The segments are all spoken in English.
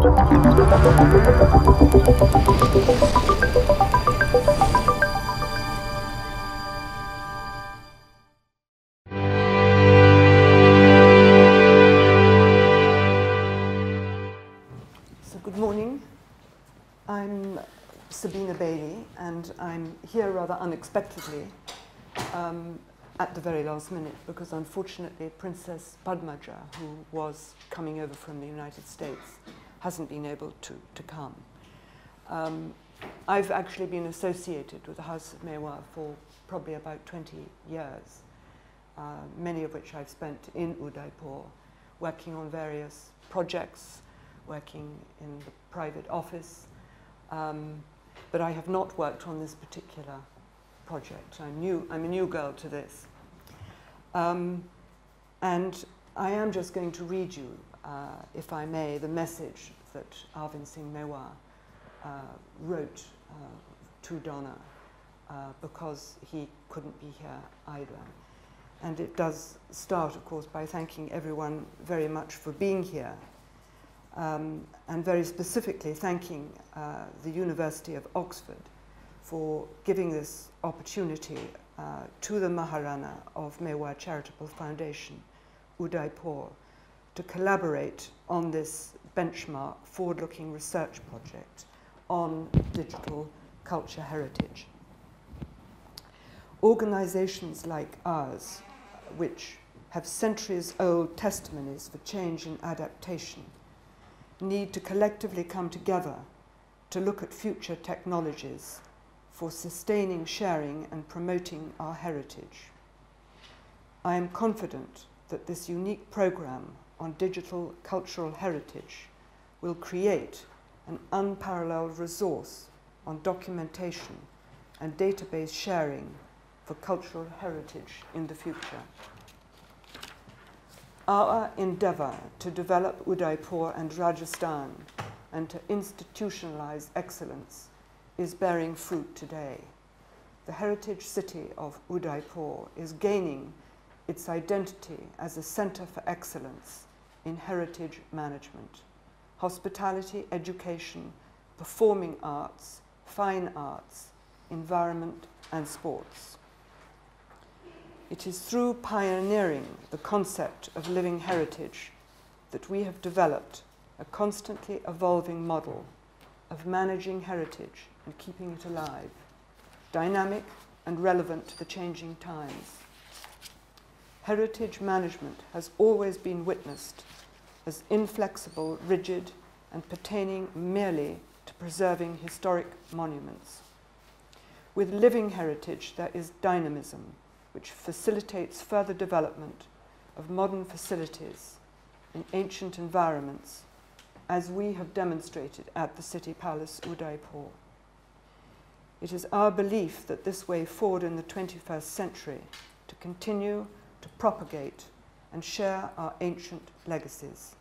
Good morning. I'm Sabina Bailey, and I'm here rather unexpectedly at the very last minute because unfortunately Princess Padmaja, who was coming over from the United States, hasn't been able to come. I've actually been associated with the House of Mewar for probably about 20 years, many of which I've spent in Udaipur, working on various projects, working in the private office, but I have not worked on this particular project. I'm a new girl to this. And I am just going to read you, if I may, the message that Arvind Singh Mewar wrote to Donna because he couldn't be here either. And it does start, of course, by thanking everyone very much for being here. And very specifically thanking the University of Oxford for giving this opportunity to the Maharajah of Mewar Charitable Foundation, Udaipur, to collaborate on this benchmark, forward-looking research project on digital culture heritage. Organizations like ours, which have centuries-old testimonies for change and adaptation, need to collectively come together to look at future technologies for sustaining, sharing, and promoting our heritage. I am confident that this unique program on digital cultural heritage will create an unparalleled resource on documentation and database sharing for cultural heritage in the future. Our endeavor to develop Udaipur and Rajasthan and to institutionalize excellence is bearing fruit today. The heritage city of Udaipur is gaining its identity as a center for excellence in heritage management, hospitality, education, performing arts, fine arts, environment, and sports. It is through pioneering the concept of living heritage that we have developed a constantly evolving model of managing heritage and keeping it alive, dynamic and relevant to the changing times. Heritage management has always been witnessed as inflexible, rigid, and pertaining merely to preserving historic monuments. With living heritage, there is dynamism, which facilitates further development of modern facilities in ancient environments, as we have demonstrated at the City Palace Udaipur. It is our belief that this way forward in the 21st century to continue to propagate and share our ancient legacies.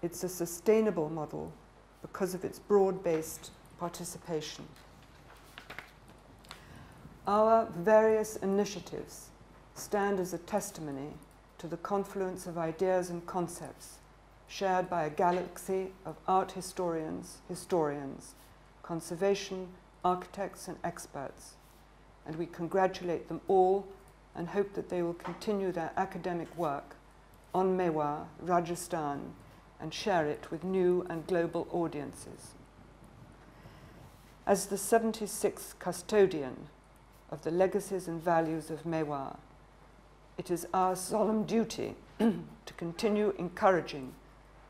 It's a sustainable model because of its broad-based participation. Our various initiatives stand as a testimony to the confluence of ideas and concepts shared by a galaxy of art historians, conservation, architects, and experts, and we congratulate them all and hope that they will continue their academic work on Mewar, Rajasthan, and share it with new and global audiences. As the 76th custodian of the legacies and values of Mewar, it is our solemn duty to continue encouraging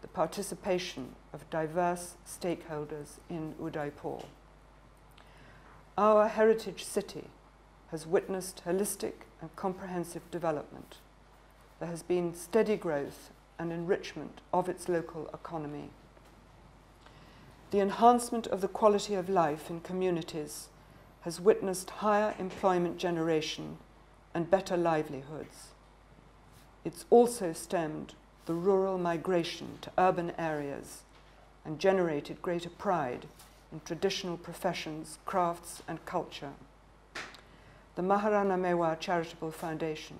the participation of diverse stakeholders in Udaipur. Our heritage city has witnessed holistic and comprehensive development. There has been steady growth and enrichment of its local economy. The enhancement of the quality of life in communities has witnessed higher employment generation and better livelihoods. It's also stemmed the rural migration to urban areas and generated greater pride in traditional professions, crafts, and culture. The Maharajah Mewar Charitable Foundation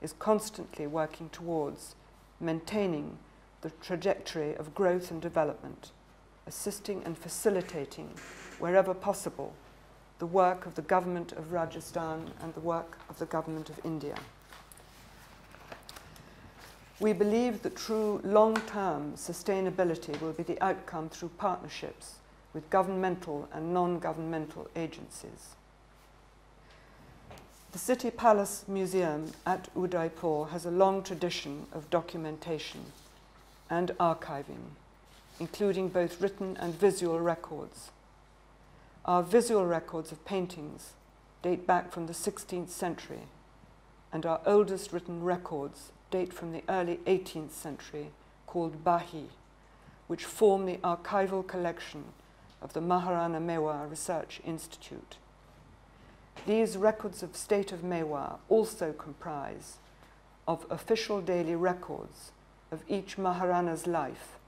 is constantly working towards maintaining the trajectory of growth and development assisting and facilitating, wherever possible, the work of the government of Rajasthan and the work of the government of India. We believe that true long-term sustainability will be the outcome through partnerships with governmental and non-governmental agencies. The City Palace Museum at Udaipur has a long tradition of documentation and archiving, including both written and visual records. Our visual records of paintings date back from the 16th century, and our oldest written records date from the early 18th century, called Bahi, which form the archival collection of the Maharajah of Mewar Research Institute. These records of state of Mewar also comprise of official daily records of each Maharaja's life,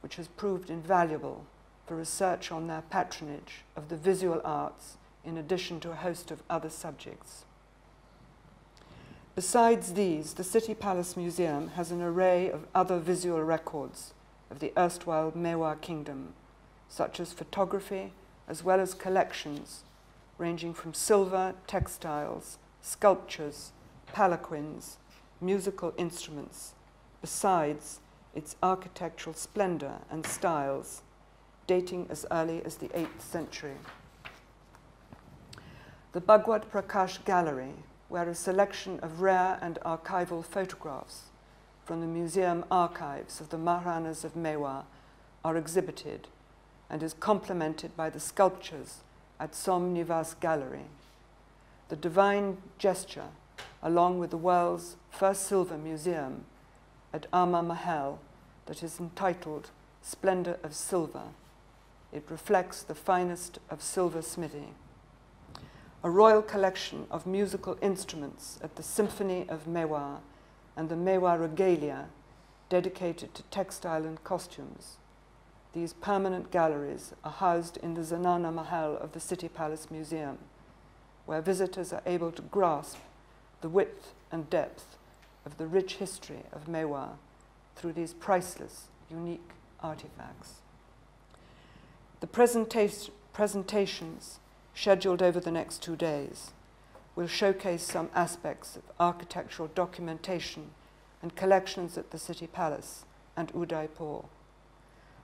which has proved invaluable for research on their patronage of the visual arts, in addition to a host of other subjects. Besides these, the City Palace Museum has an array of other visual records of the erstwhile Mewar Kingdom, such as photography, as well as collections ranging from silver, textiles, sculptures, palanquins, musical instruments, besides its architectural splendor and styles dating as early as the 8th century. The Bhagwat Prakash Gallery, where a selection of rare and archival photographs from the museum archives of the Maharajas of Mewar are exhibited, and is complemented by the sculptures at Somnivas Gallery. The Divine Gesture, along with the world's first silver museum at Amar Mahal that is entitled Splendor of Silver. It reflects the finest of silversmithing. A royal collection of musical instruments at the Symphony of Mewar and the Mewar Regalia, dedicated to textile and costumes. These permanent galleries are housed in the Zanana Mahal of the City Palace Museum, where visitors are able to grasp the width and depth of the rich history of Mewar through these priceless, unique artifacts. The presentations scheduled over the next 2 days will showcase some aspects of architectural documentation and collections at the City Palace and Udaipur.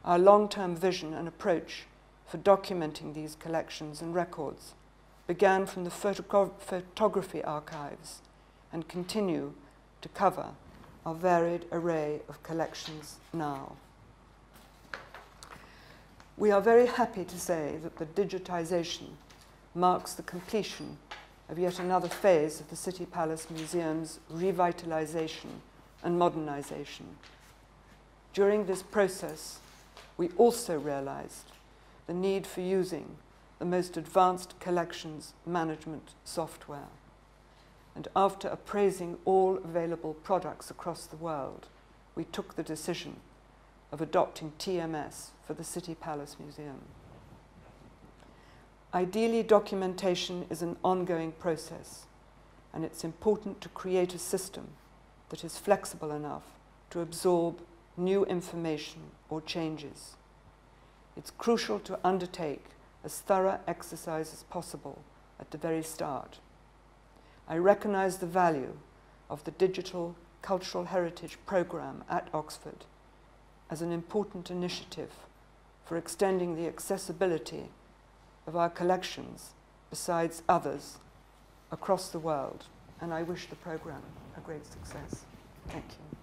Our long-term vision and approach for documenting these collections and records began from the photography archives and continue to cover our varied array of collections now. We are very happy to say that the digitization marks the completion of yet another phase of the City Palace Museum's revitalization and modernization. During this process, we also realized the need for using the most advanced collections management software. And after appraising all available products across the world, we took the decision of adopting TMS for the City Palace Museum. Ideally, documentation is an ongoing process, and it's important to create a system that is flexible enough to absorb new information or changes. It's crucial to undertake as thorough exercise as possible at the very start. I recognize the value of the Digital Cultural Heritage Programme at Oxford as an important initiative for extending the accessibility of our collections, besides others, across the world, and I wish the programme a great success. Thank you.